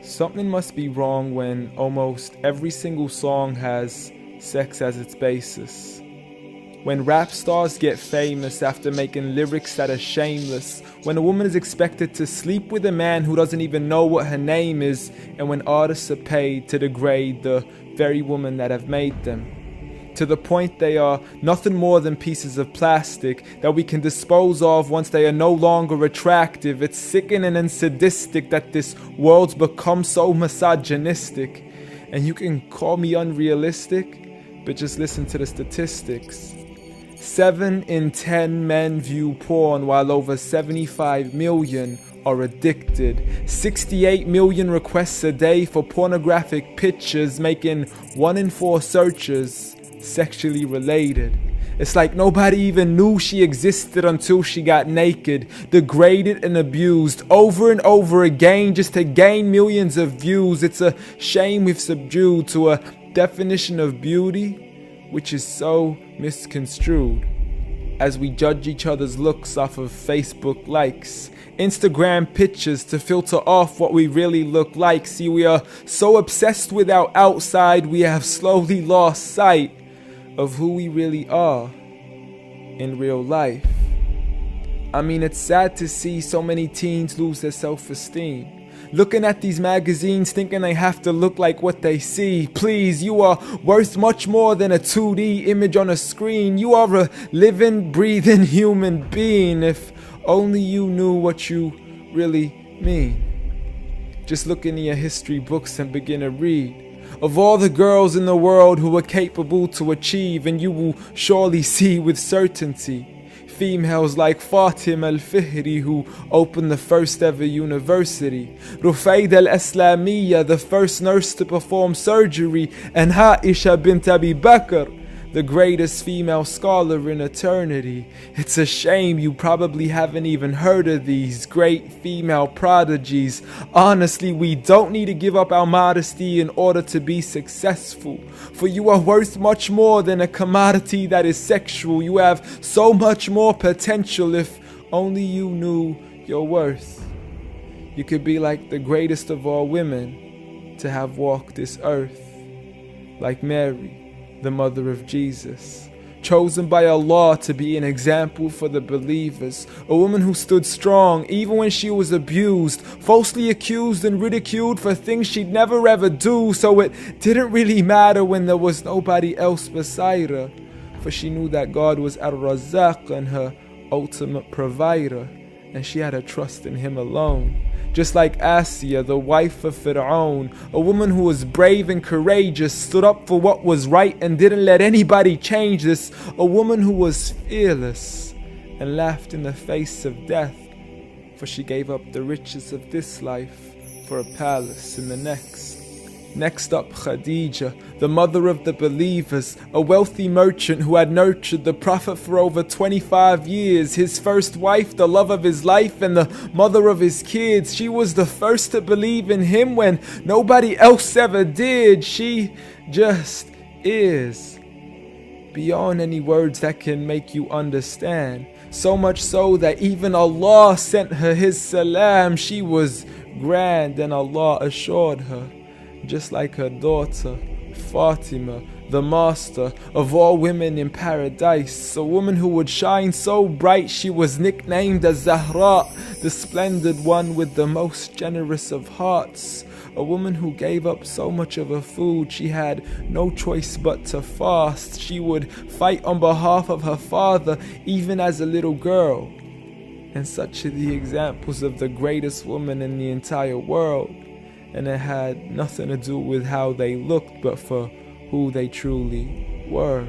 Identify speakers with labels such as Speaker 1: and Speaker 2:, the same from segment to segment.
Speaker 1: something must be wrong when almost every single song has sex as its basis. When rap stars get famous after making lyrics that are shameless. When a woman is expected to sleep with a man who doesn't even know what her name is. And when artists are paid to degrade the very women that have made them. To the point they are nothing more than pieces of plastic that we can dispose of once they are no longer attractive. It's sickening and sadistic that this world's become so misogynistic. And you can call me unrealistic, but just listen to the statistics. 7 in 10 men view porn while over 75 million are addicted. 68 million requests a day for pornographic pictures, making 1 in 4 searches sexually related. It's like nobody even knew she existed until she got naked, degraded and abused over and over again just to gain millions of views. It's a shame we've subdued to a definition of beauty which is so misconstrued, as we judge each other's looks off of Facebook likes, Instagram pictures to filter off what we really look like. See, we are so obsessed with our outside, we have slowly lost sight of who we really are in real life. I mean, it's sad to see so many teens lose their self-esteem. Looking at these magazines thinking they have to look like what they see. Please, you are worth much more than a 2D image on a screen. You are a living, breathing human being. If only you knew what you really mean. Just look into your history books and begin to read of all the girls in the world who were capable to achieve, and you will surely see with certainty females like Fatima al-Fihri, who opened the first ever university, Rufaida al-Islamiyya, the first nurse to perform surgery, and Aisha bint Abi Bakr, the greatest female scholar in eternity. It's a shame you probably haven't even heard of these great female prodigies. Honestly, we don't need to give up our modesty in order to be successful. For you are worth much more than a commodity that is sexual. You have so much more potential if only you knew your worth. You could be like the greatest of all women to have walked this earth, like Mary, the mother of Jesus, chosen by Allah to be an example for the believers, a woman who stood strong even when she was abused, falsely accused and ridiculed for things she'd never ever do, so it didn't really matter when there was nobody else beside her, for she knew that God was Ar-Razzaq and her ultimate provider, and she had a trust in Him alone. Just like Asiya, the wife of Fir'aun, a woman who was brave and courageous, stood up for what was right and didn't let anybody change this. A woman who was fearless and laughed in the face of death, for she gave up the riches of this life for a palace in the next. Next up, Khadija, the mother of the believers, a wealthy merchant who had nurtured the Prophet for over 25 years, his first wife, the love of his life, and the mother of his kids. She was the first to believe in him when nobody else ever did. She just is, beyond any words that can make you understand. So much so that even Allah sent her His salam. She was grand and Allah assured her, just like her daughter, Fatima, the master of all women in paradise, a woman who would shine so bright she was nicknamed as Zahra, the splendid one with the most generous of hearts, a woman who gave up so much of her food she had no choice but to fast. She would fight on behalf of her father even as a little girl. And such are the examples of the greatest woman in the entire world. And it had nothing to do with how they looked, but for who they truly were.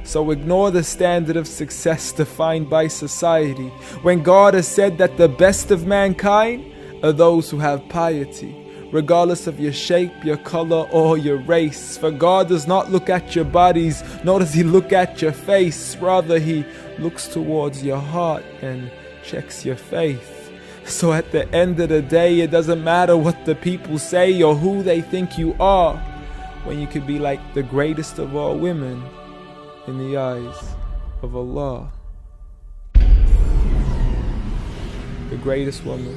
Speaker 1: So ignore the standard of success defined by society, when God has said that the best of mankind are those who have piety, regardless of your shape, your color, or your race. For God does not look at your bodies, nor does He look at your face. Rather, He looks towards your heart and checks your faith. So at the end of the day, it doesn't matter what the people say or who they think you are, when you could be like the greatest of all women in the eyes of Allah. The greatest woman